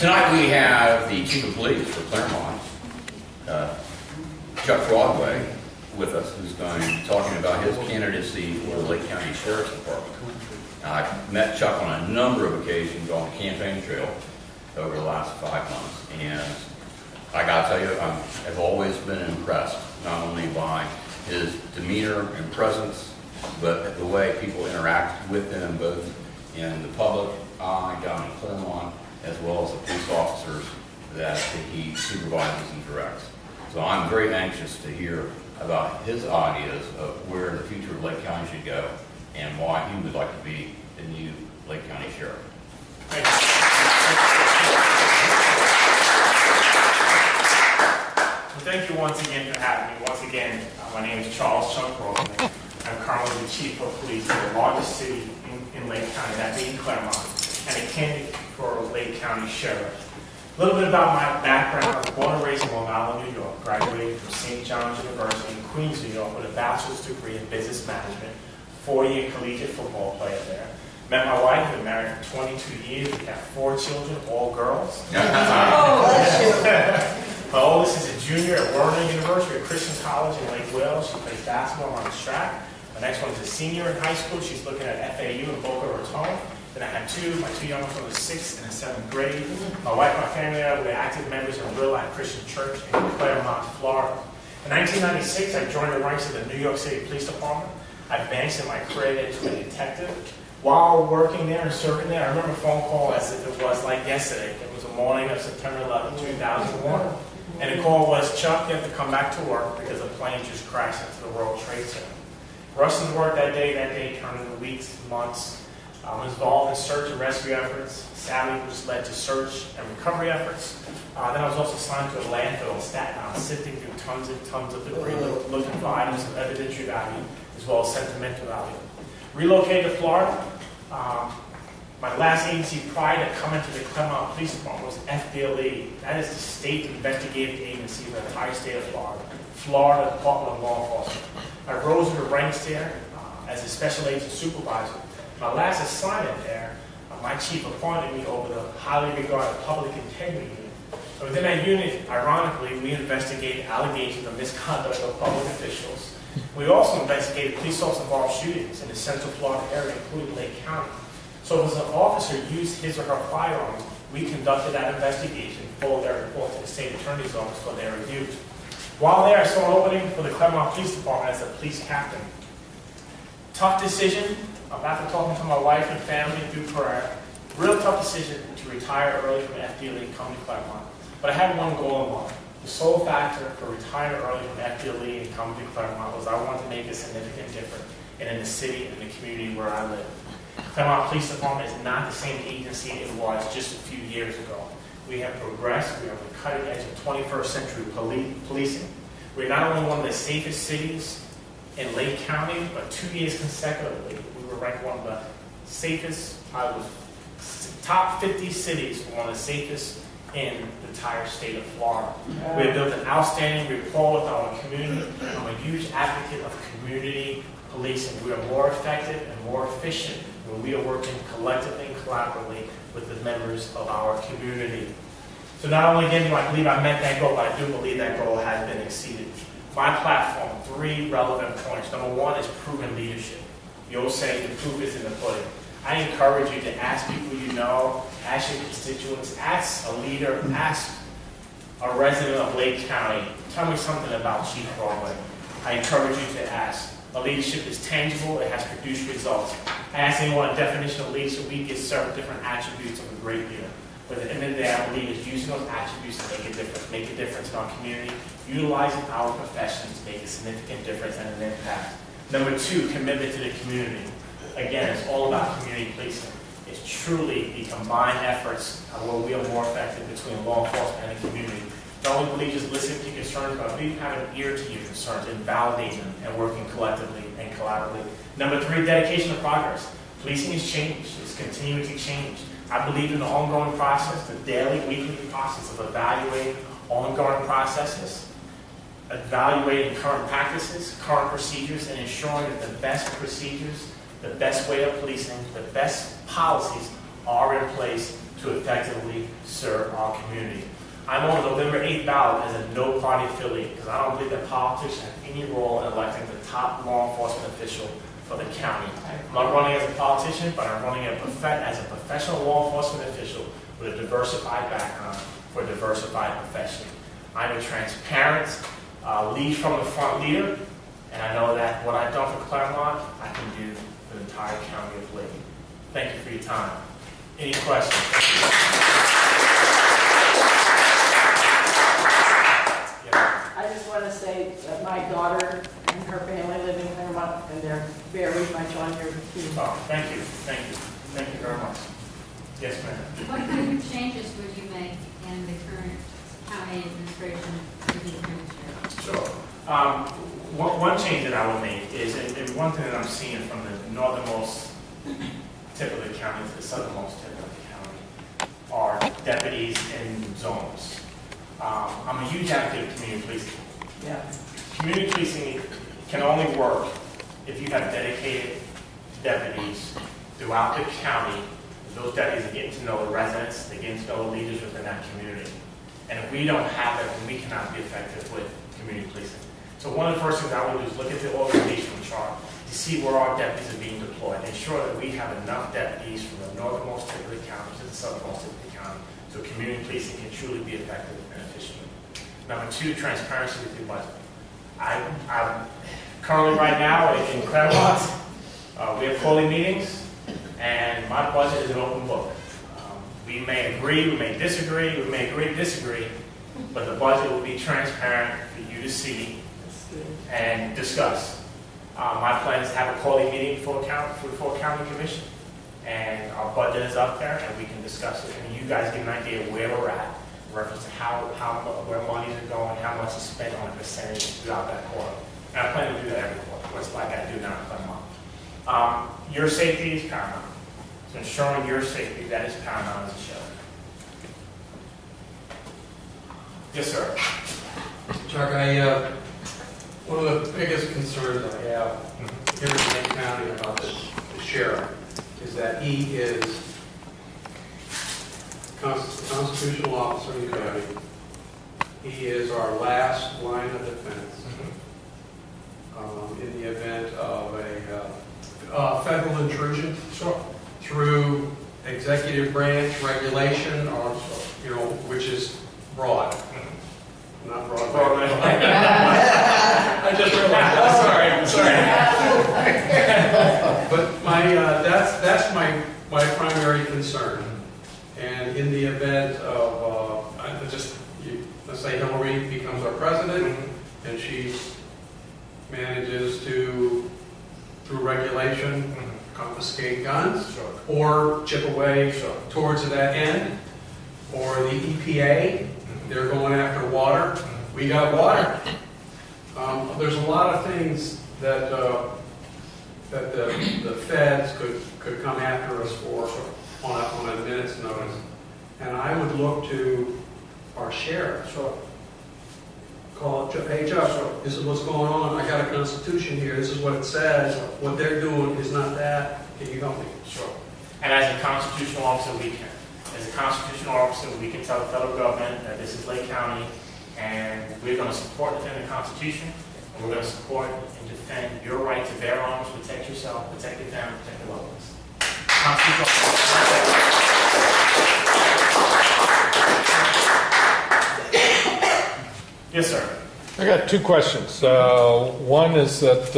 Tonight we have the Chief of Police for Claremont, Chuck Broadway, with us, who's going to be talking about his candidacy for the Lake County Sheriff's Department. I've met Chuck on a number of occasions on the campaign trail over the last 5 months, and I got to tell you, I've always been impressed, not only by his demeanor and presence, but the way people interact with him, both in the public eye down in Claremont, as well as the police officers that he supervises and directs. So I'm very anxious to hear about his ideas of where the future of Lake County should go and why he would like to be the new Lake County Sheriff. Thank you. Well, thank you once again for having me. Once again, my name is Charles Chuck Broadway. I'm currently the Chief of Police in the largest city in Lake County, that being Claremont, and a candidate for Lake County Sheriff. A little bit about my background. I was born and raised in Long Island, New York. Graduated from St. John's University in Queens, New York with a bachelor's degree in business management, 4-year collegiate football player there. Met my wife, been married for 22 years. We have 4 children, all girls. Oh, bless you. My oldest is a junior at Warner University at Christian College in Lake Wales. She plays basketball on the track. My next one is a senior in high school. She's looking at FAU in Boca Raton. Then I have my two youngest ones are 6th and 7th grade. My wife and my family are active members of Real Life Christian Church in Claremont, Florida. In 1996, I joined the ranks of the New York City Police Department. I advanced in my career into a detective. While working there and serving there, I remember a phone call as if it was like yesterday. It was the morning of September 11, 2001. And the call was, Chuck, you have to come back to work because a plane just crashed into the World Trade Center. Rushed into work that day turned into weeks, months. I was involved in search and rescue efforts. Sadly, which led to search and recovery efforts. Then I was also assigned to a landfill in Staten Island, sifting through tons and tons of debris, looking for items of evidentiary value, as well as sentimental value. Relocated to Florida. My last agency prior to coming to the Claremont Police Department was FDLE. That is the state investigative agency of the entire state of Florida. Florida Department of Law Enforcement. I rose in the ranks there as a special agent supervisor. My last assignment there, my chief appointed me over the highly regarded public integrity unit. Within that unit, ironically, we investigated allegations of misconduct of public officials. We also investigated police officer-involved shootings in the Central Florida area, including Lake County. So if an officer used his or her firearm, we conducted that investigation, forwarded their report to the state attorney's office for their review. While there, I saw an opening for the Claremont Police Department as a police captain. Tough decision. After talking to my wife and family through prayer, real tough decision to retire early from FDLE and come to Claremont. But I had one goal in mind. The sole factor for retiring early from FDLE and coming to Claremont was I wanted to make a significant difference in the city and the community where I live. Claremont Police Department is not the same agency it was just a few years ago. We have progressed. We are on the cutting edge of 21st century policing. We're not only one of the safest cities in Lake County, but 2 years consecutively, we were ranked one of the safest, top 50 cities, one of the safest in the entire state of Florida. We have built an outstanding rapport with our community. I'm a huge advocate of community policing. We are more effective and more efficient when we are working collectively and collaboratively with the members of our community. So not only again do I believe I met that goal, but I do believe that goal has been exceeded. My platform, 3 relevant points. Number 1 is proven leadership. The old saying, the proof is in the pudding. I encourage you to ask people you know, ask your constituents, ask a leader, ask a resident of Lake County, tell me something about Chief Broadway. I encourage you to ask. A leadership is tangible, it has produced results. I ask anyone a definition of leadership, we get several different attributes of a great leader. But at the end of the day, I believe it's using those attributes to make a difference in our community, utilizing our professions to make a significant difference and an impact. Number 2, commitment to the community. Again, it's all about community policing. It's truly the combined efforts where we are more effective between law enforcement and the community. Not only believe just listening to your concerns, but we have an ear to your concerns and validating them and working collectively and collaboratively. Number 3, dedication to progress. Policing has changed. It's continuing to change. I believe in the ongoing process, the daily, weekly process of evaluating ongoing processes, evaluating current practices, current procedures, and ensuring that the best procedures, the best way of policing, the best policies are in place to effectively serve our community. I'm on the November 8th ballot as a no-party affiliate because I don't believe that politicians have any role in electing the top law enforcement official for the county. I'm not running as a politician, but I'm running as a professional law enforcement official with a diversified background for a diversified profession. I'm a transparent, lead from the front leader, and I know that what I've done for Claremont, I can do for the entire county of Lee. Thank you for your time. Any questions? I just want to say that my daughter and her family live in Claremont, and they're very much on your team. Oh, thank you. Thank you. Thank you very much. Yes, ma'am. What kind of changes would you make in the current county administration to the current sheriff? Sure. One change that I would make is, and one thing that I'm seeing from the northernmost tip of the county to the southernmost tip of the county are deputies in zones. I'm a huge advocate of community policing. Yeah. Community policing can only work if you have dedicated deputies throughout the county. Those deputies are getting to know the residents, they're getting to know the leaders within that community. And if we don't have that, then we cannot be effective with community policing. So one of the first things I would do is look at the organizational chart to see where our deputies are being deployed. Ensure that we have enough deputies from the northernmost tip of the county to the southernmost tip of the county so community policing can truly be effective and efficient. Number two, transparency with your budget. I'm currently right now in Claremont, we have quarterly meetings, and my budget is an open book. We may agree, we may disagree, but the budget will be transparent for you to see and discuss. My plan is to have a quarterly meeting for county commission, and our budget is up there, and we can discuss it, and you guys get an idea of where we're at in reference to where monies are going, how much is spent on a percentage throughout that quarter. And I plan to do that every quarter, just like I do now in Claremont. Your safety is paramount. So ensuring your safety, that is paramount as a sheriff. Yes, sir. Chuck, one of the biggest concerns I have here in Lake County about the sheriff is that he is a constitutional officer in the county. He is our last line of defense in the event of a federal intrusion through executive branch regulation, or which is broad. Not Broadway. I just realized that. Sorry. But that's my primary concern. And in the event of, let's say Hillary becomes our president, and she manages to, through regulation, confiscate guns, or chip away towards that end, or the EPA, they're going after water. We got water. There's a lot of things that the feds could come after us for on a minute's notice, and I would look to our sheriff. Call it, hey Chuck, this is what's going on. I got a constitution here. This is what it says. What they're doing is not that. Can you help me? Sure. And as a constitutional officer, we can. As a constitutional officer, we can tell the federal government that this is Lake County, and we're going to support and defend the Constitution, and we're going to support and defend your right to bear arms, protect yourself, protect your family, protect your loved ones. Yes, sir. I got two questions. One is that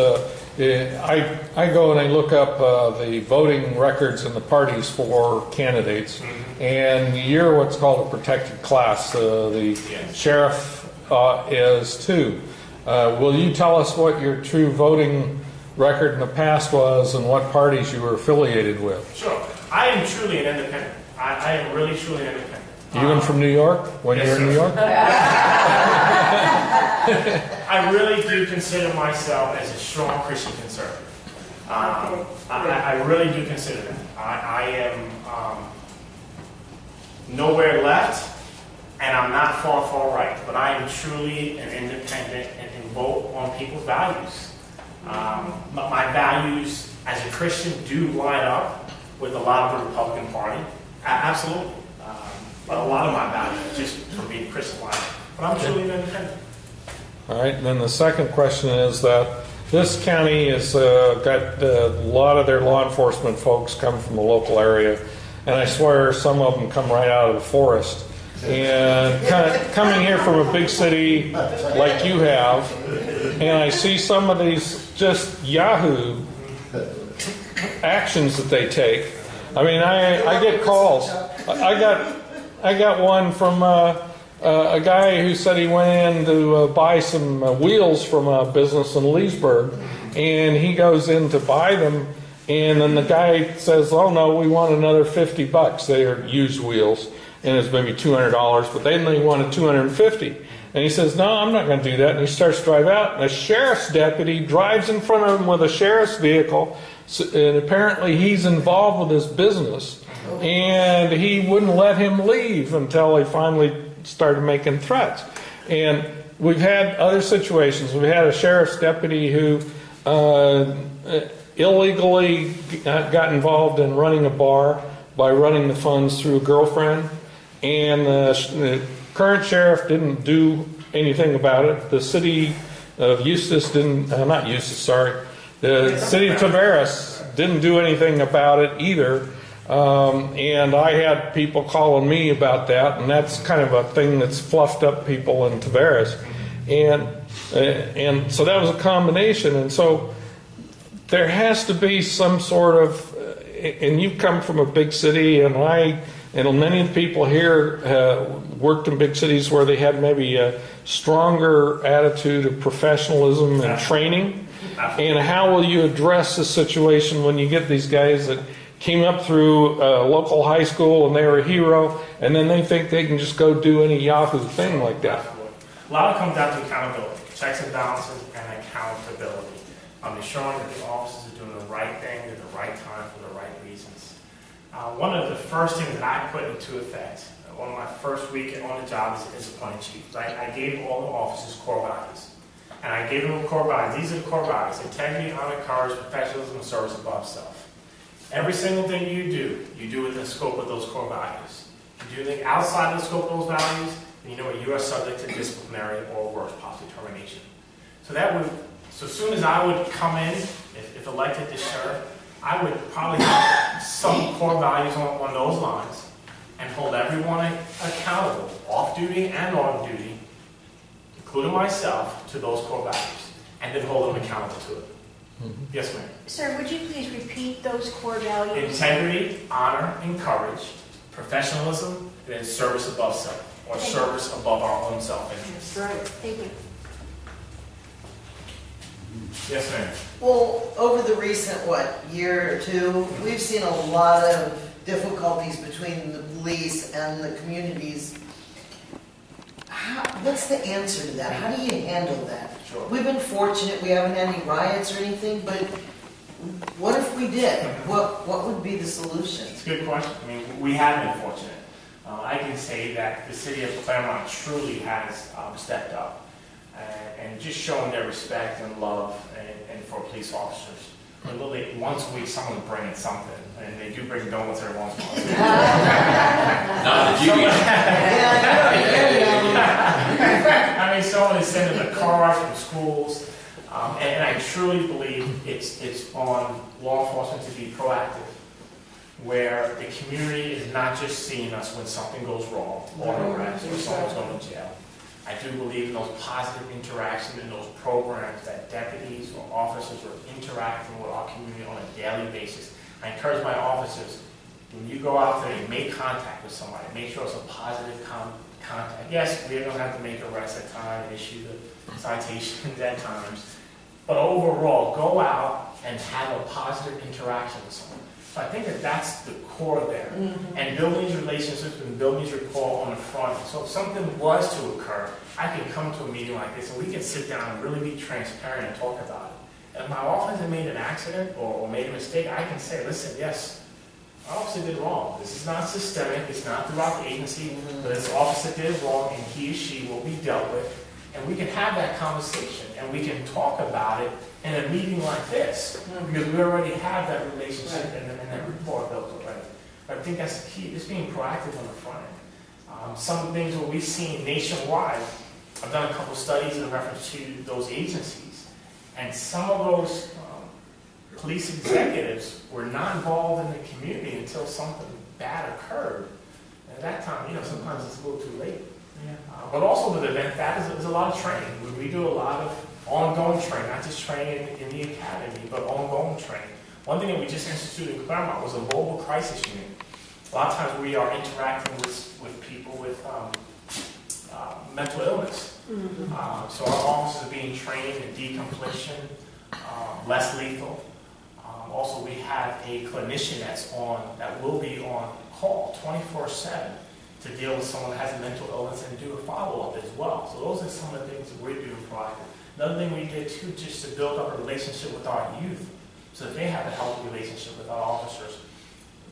I go and I look up the voting records and the parties for candidates, and you're what's called a protected class. The sheriff is too. Will you tell us what your true voting record in the past was and what parties you were affiliated with? Sure. I am truly an independent. I am really truly an independent. Even from New York, when Yes, you're in New York? I really do consider myself as a strong Christian conservative. I really do consider that. I am nowhere left, and I'm not far right, but I am truly an independent and can vote on people's values. My values as a Christian do line up with a lot of the Republican Party. Absolutely. But a lot of my value is just from being Christian life. But I'm truly an independent. All right, and then the second question is that this county has got a lot of their law enforcement folks come from the local area, and I swear some of them come right out of the forest. And coming here from a big city like you have, and I see some of these just Yahoo actions that they take. I mean, I get calls. I got one from a guy who said he went in to buy some wheels from a business in Leesburg, and he goes in to buy them, and then the guy says, "Oh no, we want another $50. They are used wheels." And it's maybe $200, but then they wanted $250. And he says, "No, I'm not going to do that." And he starts to drive out, and a sheriff's deputy drives in front of him with a sheriff's vehicle, and apparently he's involved with his business, and he wouldn't let him leave until he finally started making threats. And we've had other situations. We had a sheriff's deputy who illegally got involved in running a bar by running the funds through a girlfriend. And the current sheriff didn't do anything about it. The city of Eustis didn't, not Eustis, sorry. The city of Tavares didn't do anything about it either. And I had people calling me about that, and that's kind of a thing that's fluffed up people in Tavares. And so that was a combination. And so there has to be some sort of, and you come from a big city, and many of the people here worked in big cities where they had maybe a stronger attitude of professionalism and training. And how will you address the situation when you get these guys that came up through a local high school and they were a hero, and then they think they can just go do any Yahoo thing like that? A lot of it comes down to accountability, checks and balances, and accountability. Ensuring that the officers are doing the right thing at the right time for the right reasons. One of the first things that I put into effect, one of my first week on the job as appointed chief, I gave all the officers core values. And I gave them core values. These are the core values: integrity, honor, courage, professionalism, and service above self. Every single thing you do within the scope of those core values. If you do anything outside of the scope of those values, then you know what, you are subject to disciplinary or worse, possibly termination. So as soon as I would come in, if elected to sheriff, I would probably have some core values on those lines and hold everyone accountable, off duty and on duty, including myself, to those core values, and then hold them accountable to it. Mm-hmm. Yes, ma'am. Sir, would you please repeat those core values? Integrity, honor, and courage, professionalism, and then service above self, or service above our own self-interest. That's right. Thank you. Yes, ma'am. Well, over the recent, year or two, we've seen a lot of difficulties between the police and the communities. What's the answer to that? How do you handle that? Sure. We've been fortunate, we haven't had any riots or anything, but what if we did? What would be the solution? It's a good question. I mean, we have been fortunate. I can say that the city of Claremont truly has stepped up and just showing their respect and love and for police officers. Literally, once a week, someone's bringing something, and they do bring donuts every once in a while. Not that you eat. I mean, someone is sending the cars from schools, and I truly believe it's on law enforcement to be proactive, where the community is not just seeing us when something goes wrong, or an arrest, or someone's going to jail. I do believe in those positive interactions and those programs that deputies or officers are interacting with our community on a daily basis. I encourage my officers, when you go out there and make contact with somebody, make sure it's a positive contact. Yes, we're going to have to make arrests at times, issue the citations at times, but overall, go out and have a positive interaction with someone. So I think that's the core there. Mm-hmm. And building these relationships and building these rapport on the front. So if something was to occur, I can come to a meeting like this and we can sit down and really be transparent and talk about it. If my officer made an accident or made a mistake, I can say, listen, yes, our officer did wrong. This is not systemic, it's not throughout the agency, but this officer did wrong and he or she will be dealt with. And we can have that conversation and we can talk about it in a meeting like this, because we already have that relationship and that rapport built already. But I think that's the key, just being proactive on the front end. Some of the things that we've seen nationwide, I've done a couple studies in reference to those agencies, and some of those police executives were not involved in the community until something bad occurred. And at that time, sometimes it's a little too late. But also with the event, there's a lot of training. We do a lot of ongoing training, not just training in the academy, but ongoing training. One thing that we just instituted in Claremont was a mobile crisis unit. A lot of times we are interacting with people with mental illness. So our officers are being trained in decompletion, less lethal. Also, we have a clinician that will be on call 24/7 to deal with someone that has a mental illness and do a follow-up as well. So those are some of the things that we're doing proactive. Another thing we did too, just to build up a relationship with our youth, so that they have a healthy relationship with our officers.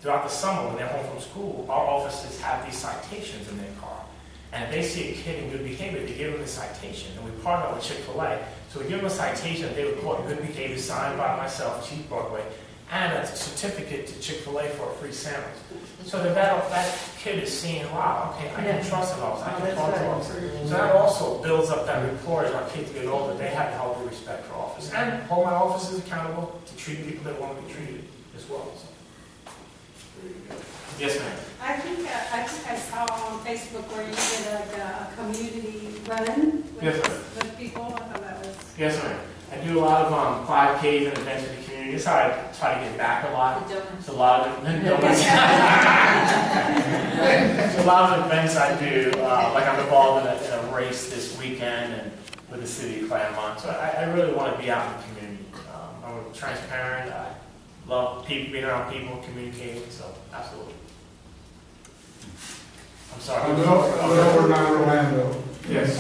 Throughout the summer, when they're home from school, our officers have these citations in their car. And if they see a kid in good behavior, they give them a citation. And we partner with Chick-fil-A. So we give them a citation, they record good behavior signed by myself, Chief Broadway, and a certificate to Chick-fil-A for a free sandwich. So that kid is seeing, wow, okay, I can trust an officer, I can talk to officers. So that also builds up that rapport as our kids get older. They have a healthy respect for officers. And hold my officers accountable to treat people that want to be treated as well. So. Yes, ma'am. I think I saw on Facebook where you did like a community run with people. I thought that was... Yes, ma'am. I do a lot of 5Ks and events in the community. That's how I try to get back a lot. It's a lot of donuts. It's a lot of events I do. Like I'm involved in a race this weekend and with the city of Claremont. So I really want to be out in the community. I'm transparent. I love people, being around people, communicating. So absolutely. I'm sorry. I know we're not Orlando. Yes.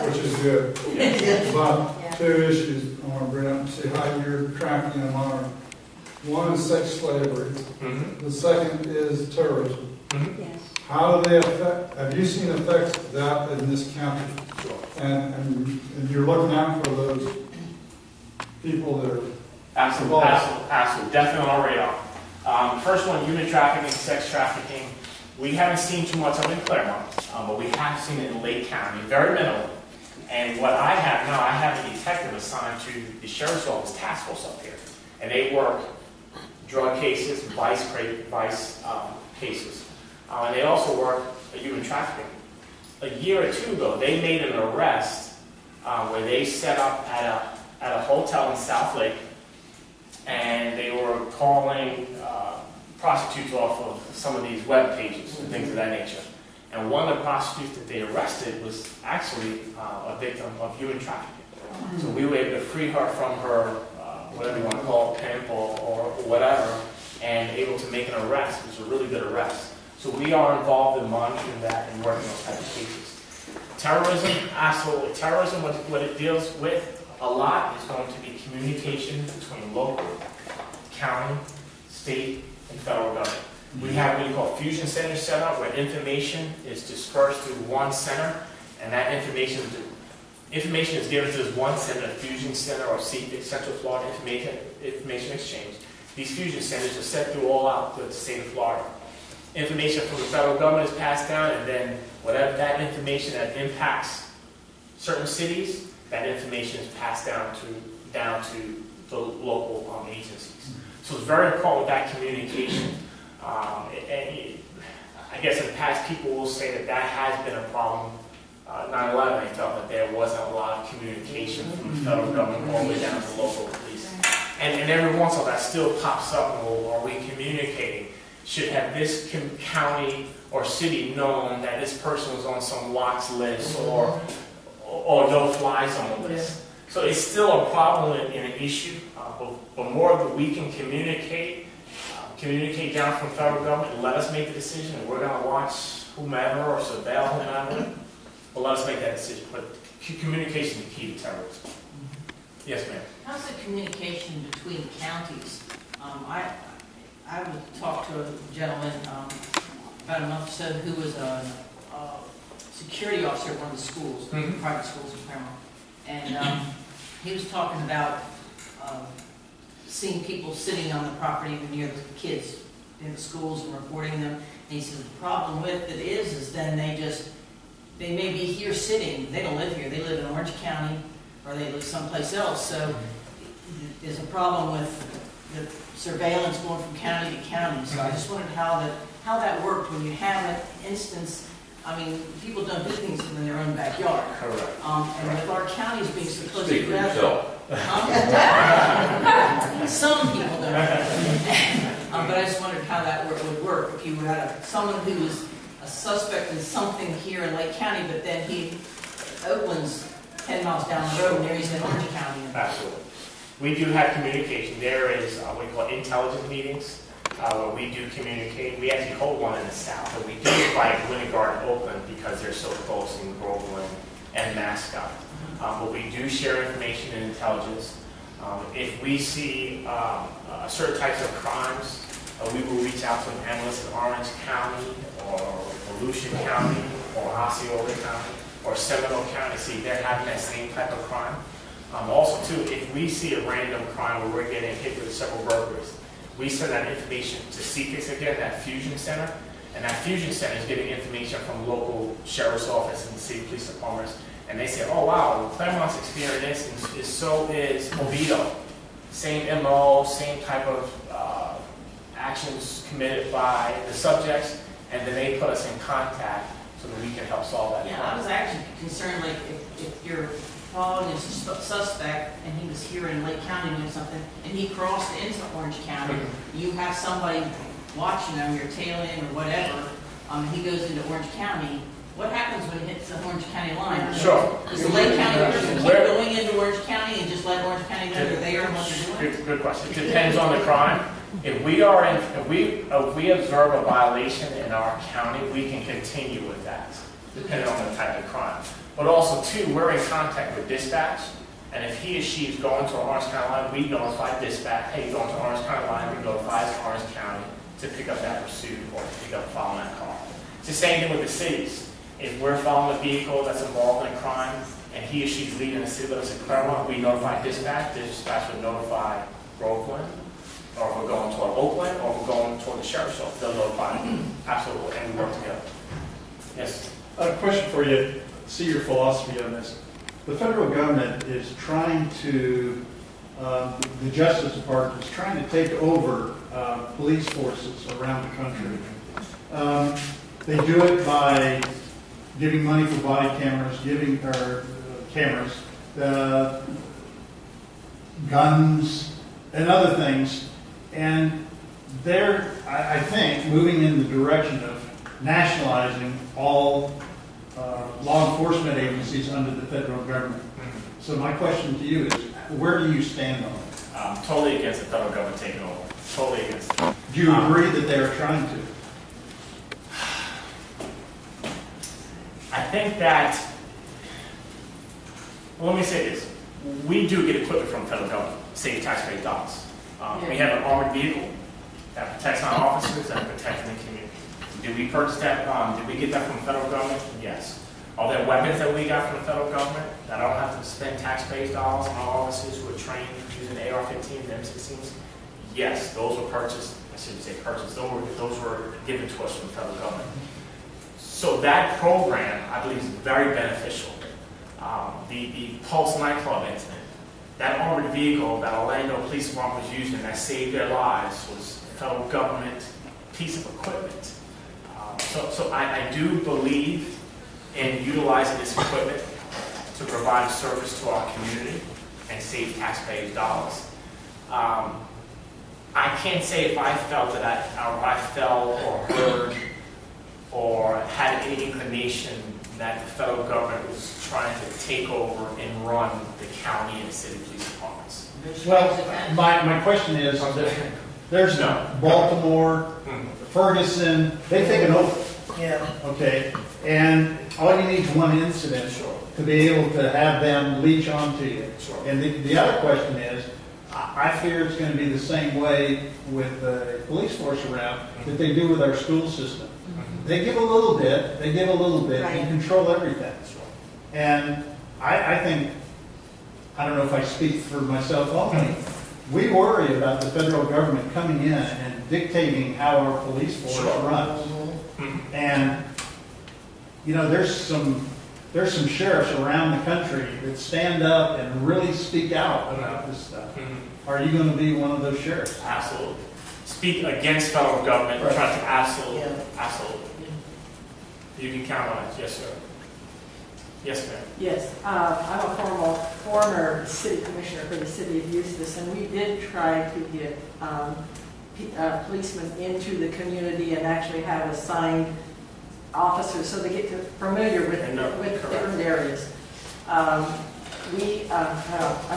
Which is good. Yes. But two issues I want to bring up and see how you're tracking them on. One is sex slavery. Mm-hmm. The second is terrorism. Mm-hmm. Yes. How do they affect, have you seen effects of that in this county? Sure. And you're looking out for those people that are Absolutely. Definitely on our radar. First one, human trafficking, sex trafficking. We haven't seen too much of it in Claremont, but we have seen it in Lake County, very minimal. And what I have now, I have a detective assigned to the Sheriff's Office task force up here. And they work drug cases, vice cases. And they also work human trafficking. A year or two ago, they made an arrest where they set up at a hotel in South Lake, and they were calling prostitutes off of some of these web pages and things of that nature. And one of the prostitutes that they arrested was actually a victim of human trafficking. So we were able to free her from her, whatever you want to call it, pimp or whatever, and able to make an arrest. It was a really good arrest. So we are involved in monitoring that and working those types of cases. Terrorism, absolutely. Terrorism, what it deals with a lot is going to be communication between local, county, state, and federal government. We have what we call fusion centers set up where information is dispersed through one center, and that information is given to this one center, a fusion center or CFIC, Central Florida Information Exchange. These fusion centers are sent through all out to the state of Florida. Information from the federal government is passed down, and then whatever that information that impacts certain cities, that information is passed down to the local agencies. So it's very important with that communication. I guess in the past, people will say that has been a problem. 9/11, they felt that there wasn't a lot of communication from the federal government all the way down to local police. And every once in a while, that still pops up, and are we communicating? Should have this county or city known that this person was on some watch list or no-fly zone list? So it's still a problem and an issue, but more that we can communicate down from federal government and let us make the decision, and we're going to watch whomever or surveil whomever, but let us make that decision. But communication is the key to terrorism. Yes, ma'am. How's the communication between counties? I talked to a gentleman about a month or so who was a security officer at one of the schools, private schools in Claremont. And he was talking about seeing people sitting on the property near the kids in the schools and reporting them. And he says the problem with it is then they may be here sitting, they don't live here, they live in Orange County, or they live someplace else, so there's a problem with the surveillance going from county to county. So I just wondered how that worked when you have an instance. I mean, people don't do things in their own backyard. Correct. And with our counties being so close Speak for together, yourself. some people don't. But I just wondered how that would work if you had someone who was a suspect in something here in Lake County, but then Oakland's 10 miles down the road, and there he's in Orange County. Absolutely. We do have communication. There is what we call intelligence meetings, where we do communicate. We actually hold one in the south, but we do it like Wintergarten and Oakland because they're so close in Broadway and Mascot. But we do share information and intelligence. If we see certain types of crimes, we will reach out to an analyst in Orange County or Volusia County or Osceola County or Seminole County, see if they're having that same type of crime. Also, too, if we see a random crime where we're getting hit with several burglaries, we send that information to CPICS again, that fusion center, and that fusion center is getting information from local sheriff's office and city police departments, and they say, oh wow, Claremont's experiencing this, so is Oviedo. Same MO, same type of actions committed by the subjects, and then they put us in contact so that we can help solve that Yeah, crime. I was actually concerned, like, if you're following a suspect and he was here in Lake County doing something, and he crossed into Orange County, you have somebody watching him, you're tailing him or whatever, and he goes into Orange County, what happens when he hits the Orange County line? Sure. Does the Lake County person keep going into Orange County and just let Orange County know they're there and what they're doing? Good question. It depends on the crime. If we observe a violation in our county, we can continue with that, depending on the type of crime. But also, too, we're in contact with dispatch, and if he or she is going to Orange County line, we notify dispatch, hey, you're going to Orange County line, we notify Orange County to pick up that pursuit or to pick up following that car. It's the same thing with the cities. If we're following a vehicle that's involved in a crime, and he or she's leaving the city limits in Claremont, we notify dispatch would notify Groveland, or if we're going toward Oakland, or if we're going toward the sheriff's office, they'll notify them. Absolutely, and we work together. Yes? A question for you. See your philosophy on this. The federal government is trying to, the Justice Department is trying to take over police forces around the country. They do it by giving money for body cameras, cameras, guns, and other things. And they're, I think, moving in the direction of nationalizing all law enforcement agencies under the federal government. So my question to you is, where do you stand on it? Totally against the federal government taking over. Totally against it. Do you agree that they are trying to? I think that, well, let me say this. We do get equipment from the federal government, save taxpayer dollars. We have an armored vehicle that protects our officers and protects the community. Did we purchase that? Did we get that from the federal government? Yes. Are there weapons that we got from the federal government that I don't have to spend taxpayers' dollars on our officers who are trained using AR-15s and M16s? Yes, those were purchased. I shouldn't say purchased. Those were given to us from the federal government. So that program, I believe, is very beneficial. The Pulse nightclub incident, that armored vehicle that Orlando Police Department was using that saved their lives was a federal government piece of equipment. So I do believe in utilizing this equipment to provide a service to our community and save taxpayers' dollars. I can't say if I felt that I felt or heard or had any inclination that the federal government was trying to take over and run the county and city police departments. Well, my question is, there's Baltimore, Ferguson, they've taken over. Yeah. Okay, and all you need is one incident to be able to have them leech onto you. And the other question is, I fear it's going to be the same way with the police force around that they do with our school system. They give a little bit, and control everything. And I think, I don't know if I speak for myself only, we worry about the federal government coming in and dictating how our police force runs. And, you know, there's some sheriffs around the country that stand up and really speak out about this stuff. Are you going to be one of those sheriffs? Absolutely. Speak against federal government, Right. try to absolutely, Yeah. absolutely. You can count on it, yes, sir. Yes, ma'am. Yes, I'm a former city commissioner for the city of Eustis, and we did try to get policemen into the community and actually have assigned officers so they get familiar with different areas. I'm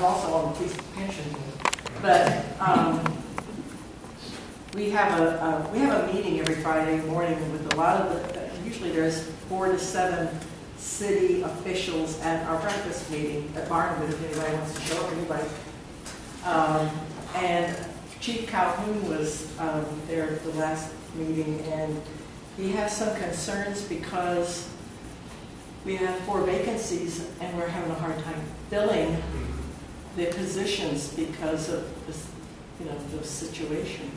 also on the police pension board, but we have a meeting every Friday morning with a lot of usually there's 4 to 7 city officials at our breakfast meeting at Barnwood, if anybody wants to show up, anybody. And Chief Calhoun was there at the last meeting, and he has some concerns because we have 4 vacancies and we're having a hard time filling the positions because of this, the situation.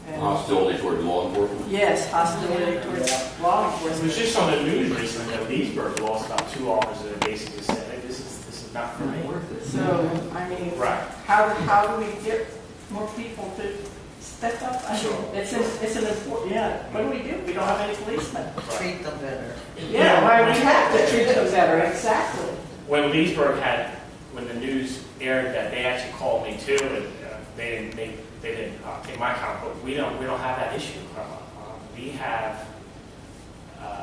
And Hostility toward law enforcement? yes, hostility towards law It enforcement. was just on the news recently that Leesburg lost about 2 officers that basically said, hey, this is not for me. So, I mean, Right. how do we get more people to step up? I mean, Sure. it's an important, what do? We don't have any policemen. Treat them better. Yeah, well, we have to treat them better, exactly. When Leesburg when the news aired that, they actually called me too, and they didn't take my account, but we don't have that issue. We have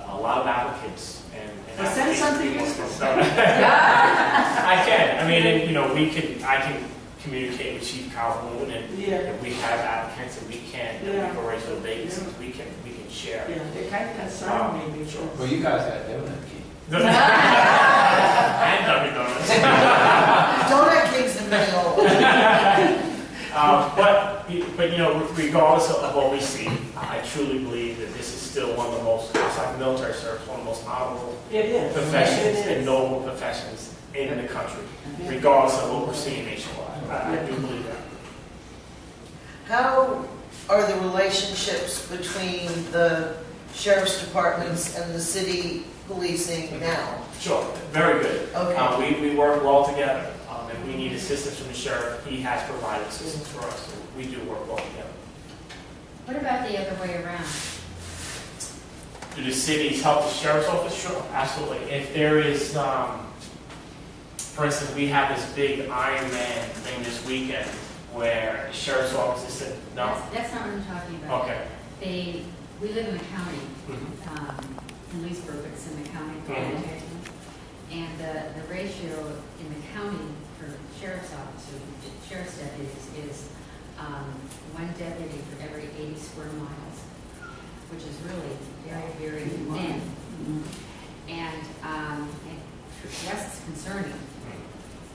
a lot of applicants, and Well, send something people useful. I can. I mean, and, I can communicate with Chief Calhoun, and if we have applicants and we can raise those vacancies, we can share. Yeah, they kind of concern me. Sure. Well, you guys got donut key. And Dunkin' Donuts. Donut Kings and many old. But regardless of what we see, I truly believe that this is still one of the most, outside the military service, one of the most honorable professions and noble professions in the country, regardless of what we're seeing nationwide. I do believe that. How are the relationships between the sheriff's departments and the city policing now? Sure, very good. Okay. We work well together. If we need assistance from the sheriff, he has provided assistance for us. So we do work well together. What about the other way around? Do the cities help the sheriff's office? Sure, absolutely. If there is, for instance, we have this big Iron Man thing this weekend where the sheriff's office is said, no? That's not what I'm talking about. Okay. We live in a county, in Leesburg, but it's in the county of Plantation. And the ratio in the county for sheriff's officers, sheriff's deputies, is 1 deputy for every 80 square miles, which is really very, very thin. And for us, it's concerning.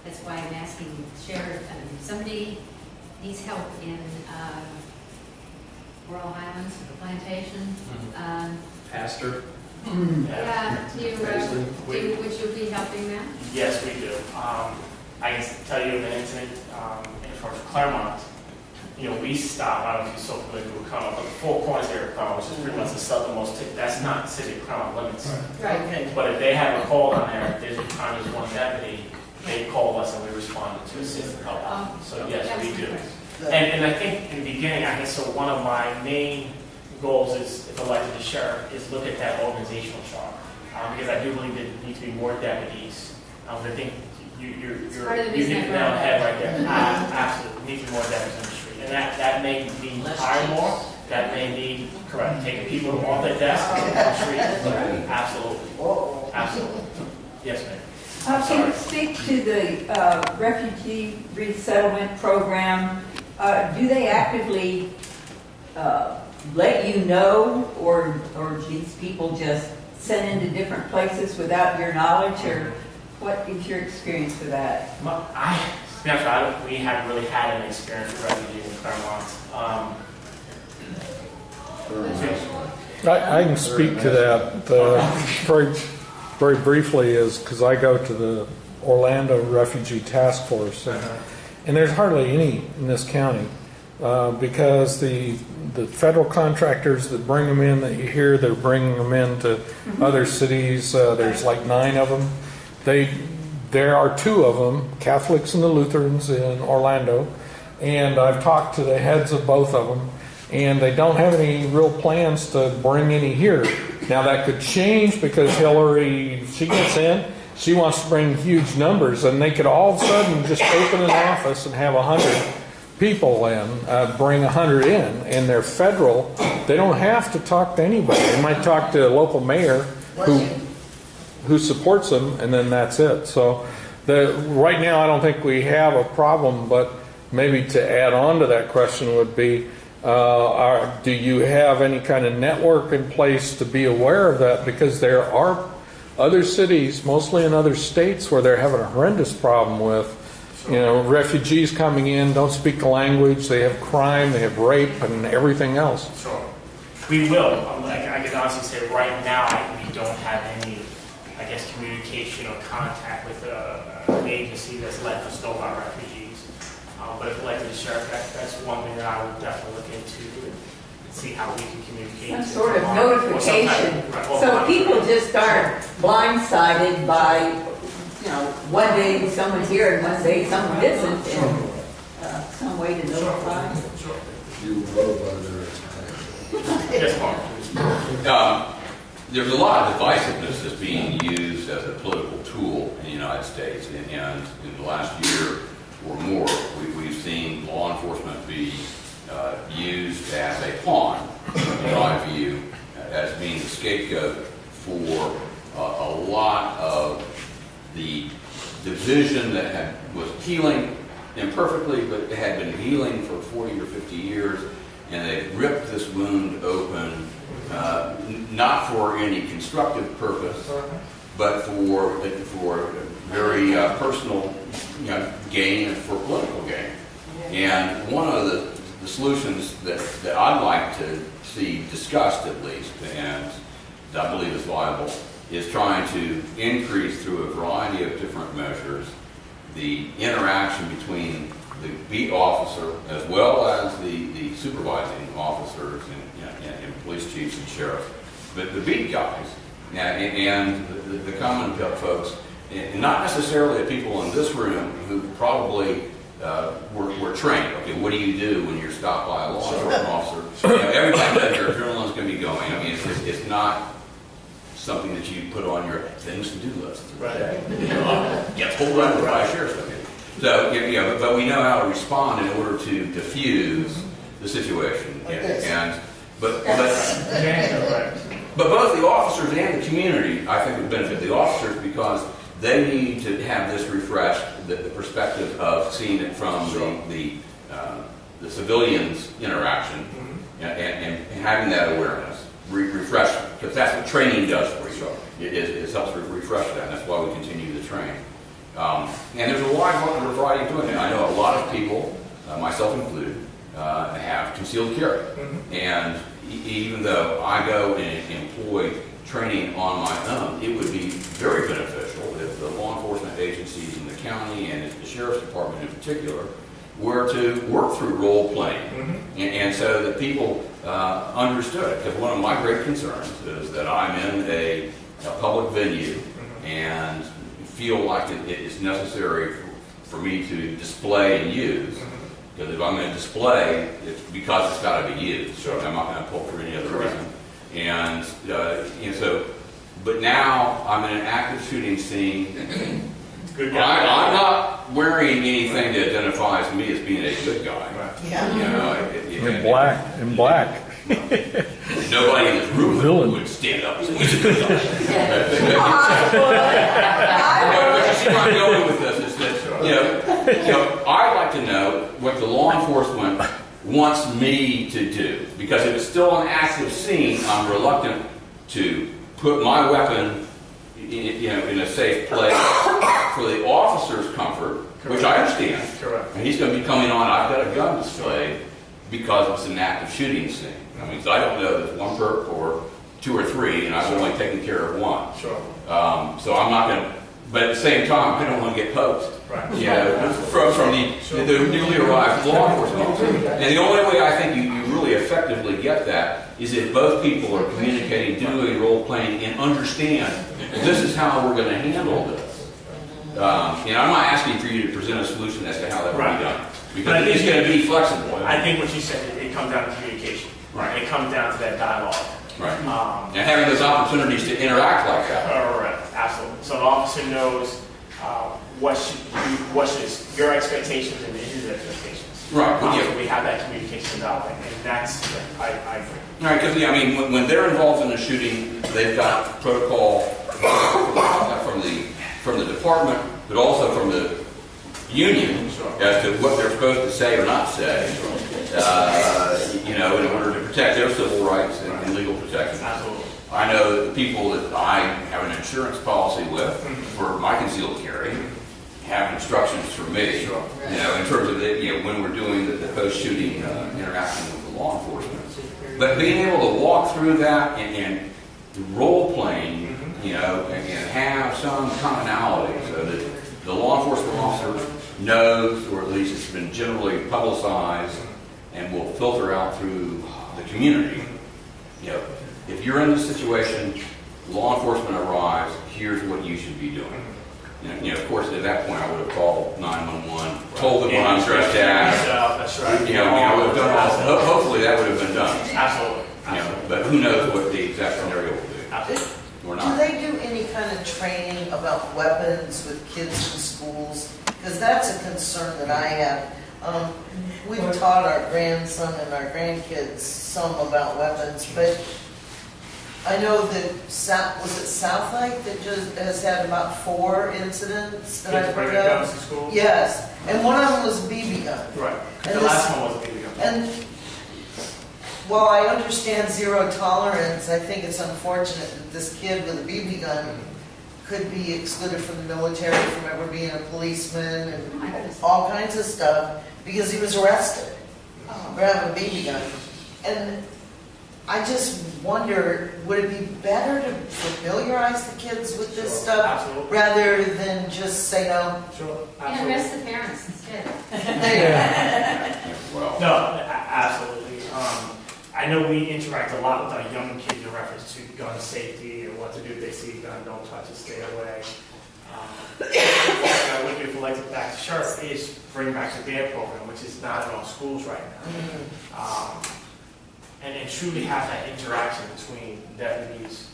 That's why I'm asking the sheriff, if somebody needs help in Rural Highlands, the Plantation. Pastor. Would you be helping them? Yes, we do. I can tell you of an incident in Claremont. We stopped, I don't know if you're so familiar with Claremont, but the Four Corners area of Claremont, which is pretty much the southernmost tip, that's not the city of Claremont limits. Right. Okay. But if they have a call down there, there's a time there's 1 deputy, they call us and we respond to assist and help out. So yes, we do. And I think in the beginning, one of my main goals is, if elected as sheriff, is look at that organizational chart. Because I do believe there need to be more deputies. I think you hit the nail on the head right there. Absolutely, need to be more deputies in the street. And that may mean hire more, that may mean, taking people off their desk and on the street. Absolutely. Absolutely. Yes, ma'am. Can you speak to the refugee resettlement program? Do they actively let you know, or these people just sent into different places without your knowledge, or what is your experience with that? We haven't really had an experience with refugees in Claremont. I can speak to that very, very briefly, is because I go to the Orlando Refugee Task Force, and there's hardly any in this county. because the federal contractors that bring them in, that you hear they're bringing them into other cities, there's like 9 of them. There are 2 of them, Catholics and the Lutherans in Orlando, and I've talked to the heads of both of them, and they don't have any real plans to bring any here. Now that could change because Hillary, she gets in, she wants to bring huge numbers, and they could all of a sudden just open an office and have 100 people in, bring 100 in, and they're federal. They don't have to talk to anybody. They might talk to a local mayor who supports them, and then that's it. So right now I don't think we have a problem, but maybe to add on to that question would be, do you have any kind of network in place to be aware of that? Because there are other cities, mostly in other states, where they're having a horrendous problem with, refugees coming in, don't speak the language, they have crime, they have rape, and everything else. Sure. We will. I can honestly say right now we don't have any, communication or contact with an agency that's letting us know about refugees. But if elected sheriff, that's one thing that I would definitely look into and see how we can communicate. Some sort of notification, so people just aren't blindsided by, one day someone's here and one day someone isn't, and some way to notify. You vote by their Yes, Mark. There's a lot of divisiveness that's being used as a political tool in the United States, and in the last year or more, we've seen law enforcement be used as a pawn, in my view, as being the scapegoat for a lot of the division that was healing imperfectly, but it had been healing for 40 or 50 years, and they ripped this wound open, not for any constructive purpose, but for very personal gain and for political gain. And one of the solutions that I'd like to see discussed, at least, and I believe is viable, is trying to increase through a variety of different measures the interaction between the beat officer as well as the supervising officers and police chiefs and sheriffs. But the beat guys and the common folks, and not necessarily the people in this room who probably were trained. Okay, what do you do when you're stopped by a law enforcement officer? Everybody knows your adrenaline's going to be going. I mean, it's not something that you put on your things to do list. Right. Get pulled over by a sheriff's deputy. So, but we know how to respond in order to diffuse the situation. But both the officers and the community, I think, would benefit the officers because they need to have this refreshed, the perspective of seeing it from the civilians' interaction and having that awareness, refresh, because that's what training does for you. It helps refresh that, and that's why we continue to train. And there's a wide variety of doing it. I know a lot of people, myself included, have concealed carry. And even though I go and employ training on my own, it would be very beneficial if the law enforcement agencies in the county and if the sheriff's department in particular were to work through role playing, and so that people understood it. Because one of my great concerns is that I'm in a public venue and feel like it is necessary for me to display and use. Because if I'm going to display, it's because it's got to be used. So I'm not going to pull for any other reason. And so, but now I'm in an active shooting scene. I'm not wearing anything that identifies me as being a good guy. In black. Nobody in this room would stand up and say, he's a good guy. But you see where I'm going with this is that, I'd like to know what the law enforcement wants me to do. Because if it's still an active scene, I'm reluctant to put my weapon in a safe place for the officer's comfort, which I understand. Correct. And he's going to be coming on, I've got a gun displayed because it's an active shooting scene. I mean, so I don't know if there's one perp or two or three, and I've only taken care of one. Sure. So I'm not going to but at the same time, I don't want to get poked. Right. You know, from the newly arrived law enforcement officer. And the only way I think you really effectively get that is if both people are communicating, doing role playing, and understand this is how we're going to handle this. I'm not asking for you to present a solution as to how that will be done, because it's going to be flexible. I think what you said, it comes down to communication. Right. It comes down to that dialogue. Right. And having those opportunities to interact like that. Correct, absolutely. So the officer knows what is your expectations and his expectations. Right. So we have that communication dialogue, and that's, I agree. Right, because when they're involved in a shooting, they've got protocol from the department, but also from the union as to what they're supposed to say or not say. In order to protect their civil rights and legal protection. Absolutely. I know the people that I have an insurance policy with for my concealed carry have instructions from me. Sure. In terms of when we're doing the post-shooting interaction with the law enforcement. But being able to walk through that and role playing, and have some commonality so that the law enforcement officer knows, or at least it's been generally publicized and will filter out through the community. If you're in this situation, law enforcement arrives, here's what you should be doing. Of course, at that point, I would have called 911, told them what I'm dressed as. That's right. Would have done all. Hopefully, that would have been done. Absolutely. But who knows what the exact scenario will be. Absolutely. Or Do not. they do any kind of training about weapons with kids in schools? Because that's a concern that I have. We've taught our grandson and our grandkids some about weapons, but I know that was it Southlake that just has had about 4 incidents that I've heard of? Guns in school? Yes, and one of them was a BB gun. Right. And The last one was a BB gun. And while I understand zero tolerance, I think it's unfortunate that this kid with a BB gun could be excluded from the military, from ever being a policeman, and all kinds of stuff, because he was arrested for having a BB gun. And I just wonder, would it be better to familiarize the kids with this stuff Absolutely. rather than just say no? Sure. And arrest the parents instead. Well. No, absolutely. I know we interact a lot with our young kids in reference to gun safety and what to do if they see a gun, don't touch it, stay away. What I would do if elected back to sheriff is bring back the DARE program, which is not in all schools right now. And truly have that interaction between deputies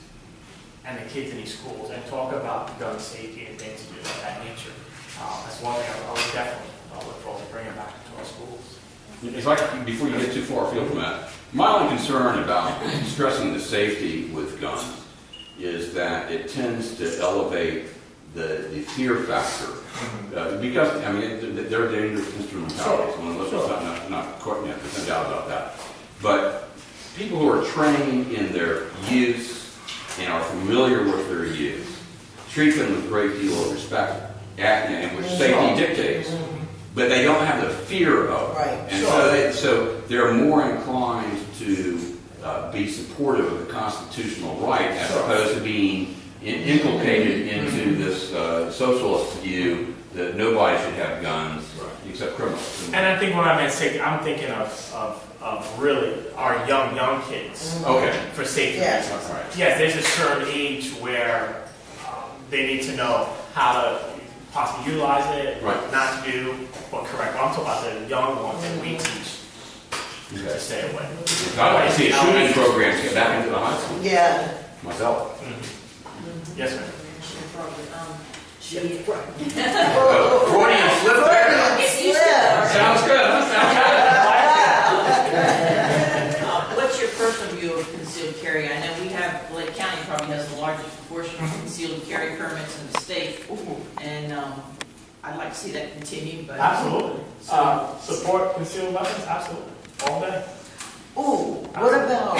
and the kids in these schools and talk about gun safety and things of that nature. That's one thing I would definitely look forward to bringing back to our schools. If I could, before you get too far afield from that, my only concern about stressing the safety with guns is that it tends to elevate the fear factor. Because, they're dangerous instrumentalities. Let's not quite, there's no doubt about that. But people who are trained in their use and are familiar with their use treat them with a great deal of respect, and which safety dictates. But they don't have the fear of it. Right. And so they're more inclined to be supportive of the constitutional right as opposed to being inculcated into this socialist view that nobody should have guns except criminals. And I think when I meant safety, I'm thinking of really our young kids. Okay. For safety Yes. reasons. Right. Yes, there's a certain age where they need to know how to possibly utilize it, what not to do, what correct. I'm talking about the young ones that we teach to stay away. I'd like to see a shooting program get back into the high school. Yeah. Myself. Yes, ma'am. Freudian slip there. Sounds good, huh? What's your personal view of concealed carry? I know we have, Lake County probably has the largest proportion of concealed carry permits in the state. And I'd like to see that continue, but. Absolutely. Support concealed weapons? Absolutely. All day. Ooh, what about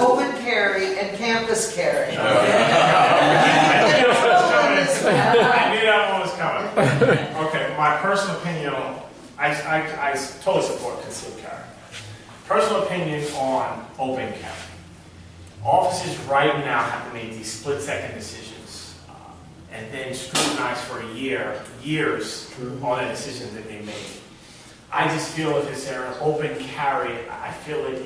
open carry and campus carry? I knew that one was coming. Okay, my personal opinion on, I totally support concealed carry. Personal opinion on open carry. Officers right now have to make these split-second decisions. and then scrutinized for years on the decisions that they made. I just feel if it's an open carry, I feel it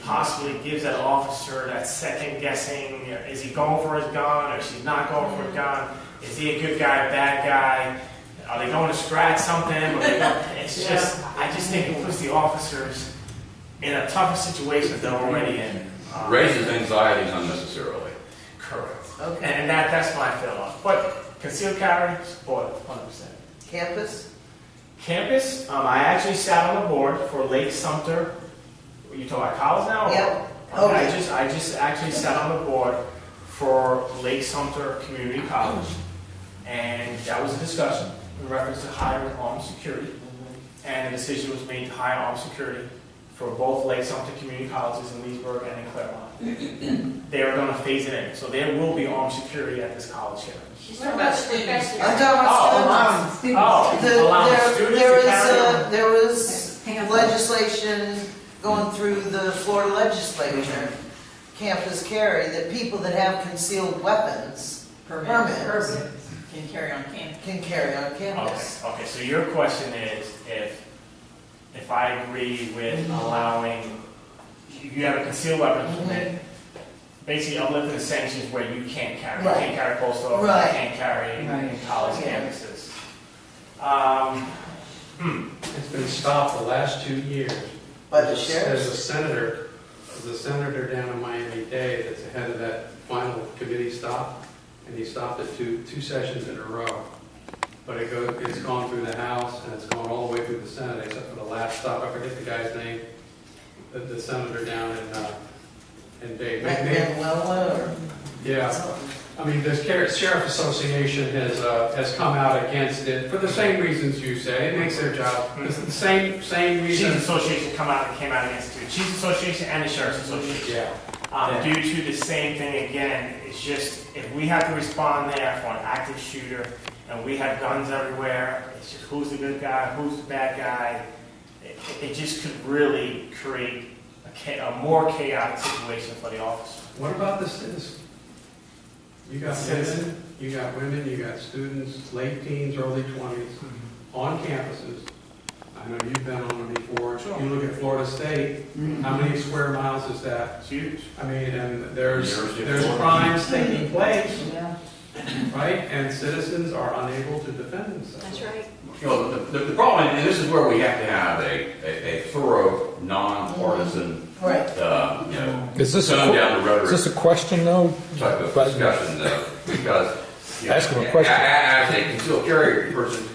possibly gives that officer that second guessing. Is he going for his gun, or is he not going for a gun? Is he a good guy, a bad guy? Are they going to scratch something? It's just, I just think it puts the officers in a tougher situation that they're already in. Raises anxieties unnecessarily. Correct. Okay. And that's my feel. But concealed carry, support 100%. Campus? Campus, I actually sat on the board for Lake Sumter. You talking about college now? or- Yep. Okay, I just actually sat on the board for Lake Sumter Community College, and that was a discussion in reference to hiring armed security, and the decision was made to hire armed security for both Lake Sumter Community Colleges in Leesburg and in Claremont. They are going to phase it in, so there will be armed security at this college here. She's talking about students. I'm talking about students. Allowing students to carry. There was legislation going through the Florida legislature, campus carry, that people that have concealed weapons, permits, Can carry on campus. can carry on campus. Okay, so your question is if I agree with allowing, you have a concealed weapons permit, basically uplifting the sanctions where you can't carry. Right. You can't carry postal, Right. you can't carry in college Yeah. campuses. It's been stopped the last 2 years. By the There's sheriff? a senator down in Miami-Dade that's the head of that final committee stop, and he stopped it two sessions in a row. But it's gone through the House, and it's gone all the way through the Senate, except for the last stop. I forget the guy's name, the senator down in Dade. Manuela or Yeah. I mean, the Sheriff Association has come out against it for the same reasons you say. It makes their job, it's the same Chiefs reason. Association came out against it too. Chiefs Association and the Sheriff's Association. Yeah. Due to the same thing again, it's just, if we have to respond there for an active shooter, and we have guns everywhere, it's just who's the good guy, who's the bad guy. It just could really create a more chaotic situation for the officer. What about the citizens? You got women, you got students, late teens, early 20s, on campuses. I know you've been on them before. Sure. You look at Florida State, how many square miles is that? It's huge. I mean, and there's University of Florida. crimes taking place, Yeah. right? And citizens are unable to defend themselves. That's right. You know, the problem, and this is where we have to have a thorough, nonpartisan, Right. Is this tone down the is this a question though? type of discussion, though, because Ask him a question. As a concealed carry person,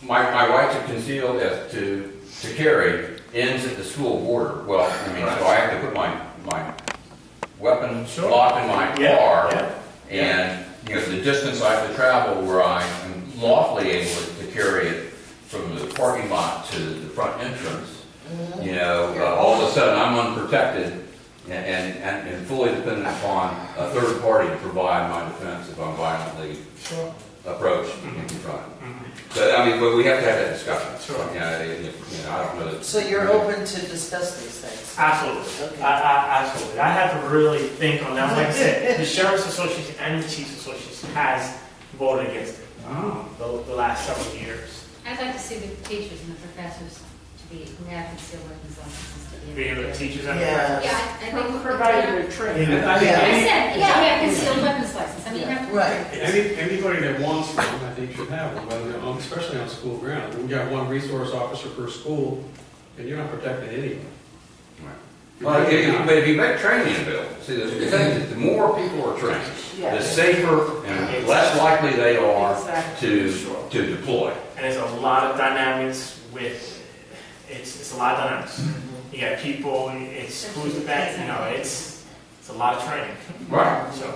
my right to conceal to carry ends at the school border. Well, I mean, so I have to put my weapon Sure. locked in my car, Yeah. and the distance I have to travel where I am lawfully able to carry it from the parking lot to the front entrance. All of a sudden I'm unprotected and fully dependent upon a third party to provide my defense if I'm violently approached and confronted. So, I mean, but we have to have that discussion. Sure. I don't know that. So you're open to discuss these things? Absolutely. Okay. Absolutely. I have to really think on that. Like I said, the Sheriff's Association and the Chiefs Association has voted against it the last several years. I'd like to see the teachers and the professors who have concealed weapons licenses to be Be able able to. to teachers and Yeah. Yeah, I think. Provided with training. I think Yeah. I any- said, yeah, concealed weapons license. I mean, you have to. Right. Anybody that wants one, I think should have one, especially on school grounds. We've got one resource officer per school, and you're not protecting anyone. Well, but if you make training available, see, the thing is, the more people are trained, Yeah. the safer and less likely they are Exactly. to deploy. And there's a lot of dynamics with, it's a lot of dynamics. You got people, it's who's the best, it's a lot of training. Right. So,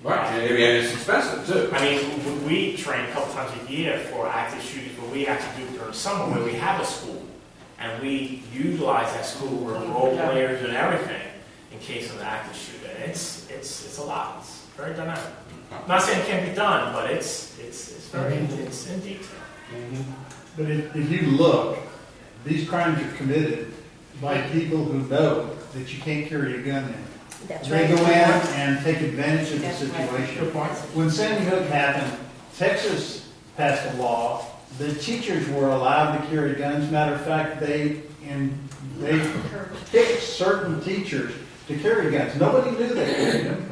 Right, and it's expensive too. I mean, we train a couple times a year for active shooters, but we actually do it during summer where we have a school. And we utilize that school with role players and everything in case of an active shooter. And it's a lot. It's very dynamic. I'm not saying it can't be done, but it's very it's in detail. But if you look, these crimes are committed by people who know that you can't carry a gun in. That's They right. go in and take advantage of the That's right. situation. Good point. When Sandy Hook happened, Texas passed a law. The teachers were allowed to carry guns. Matter of fact, they picked certain teachers to carry guns. Nobody knew they carried them.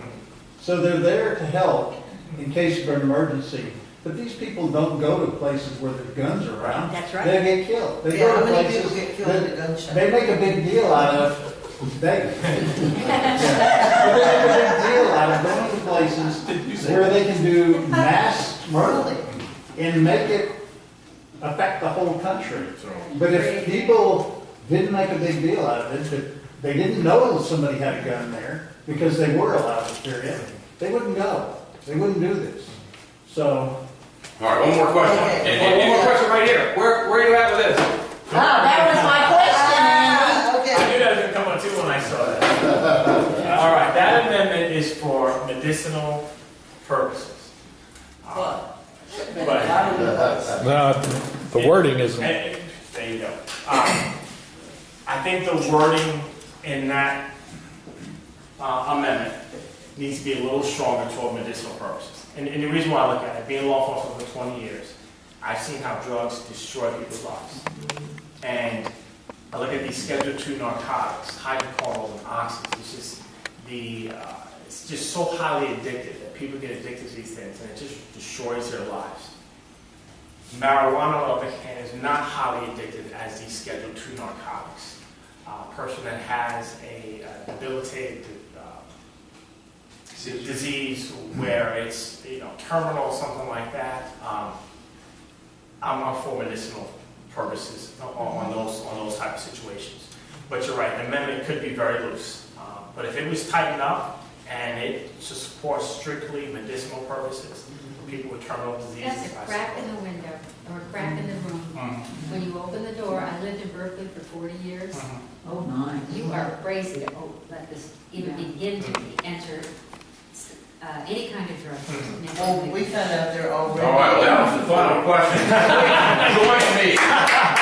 So they're there to help in case of an emergency. But these people don't go to places where the guns are around. That's right. They get killed. They Yeah, go how to many places people get killed in a gunshot? they make a big deal out of. They, yeah. But they make a big deal out of going to places where they can do mass murder and make it affect the whole country. But if people didn't make a big deal out of it, that they didn't know somebody had a gun there because they were allowed to carry it, they wouldn't go. They wouldn't do this. So. All right, one more question. Okay. One more question right here. Where are you at with this? That was my question, Andy. Okay. I knew that was going to come on too when I saw that. All right, that amendment is for medicinal purposes. What? But, No, the wording isn't. there you go. I think the wording in that amendment needs to be a little stronger toward medicinal purposes. And the reason why I look at it, being a law enforcement for 20 years, I've seen how drugs destroy people's lives. And I look at these Schedule II narcotics, hydrochlorols and oxys. It's just it's just so highly addictive that people get addicted to these things, and it just destroys their lives. Marijuana, on the other hand, is not highly addictive as these Schedule II narcotics. A person that has a debilitated disease where it's terminal or something like that, I'm for medicinal purposes on those type of situations. But you're right, the amendment could be very loose. But if it was tightened up and it to support strictly medicinal purposes for people with terminal diseases, That's a crack in the window or a crack in the room. When you open the door, I lived in Berkeley for 40 years. Oh, my. You are crazy to let this even begin to enter any kind of drug. Well, we found out they're already. All right, well, that was the final question. Join me.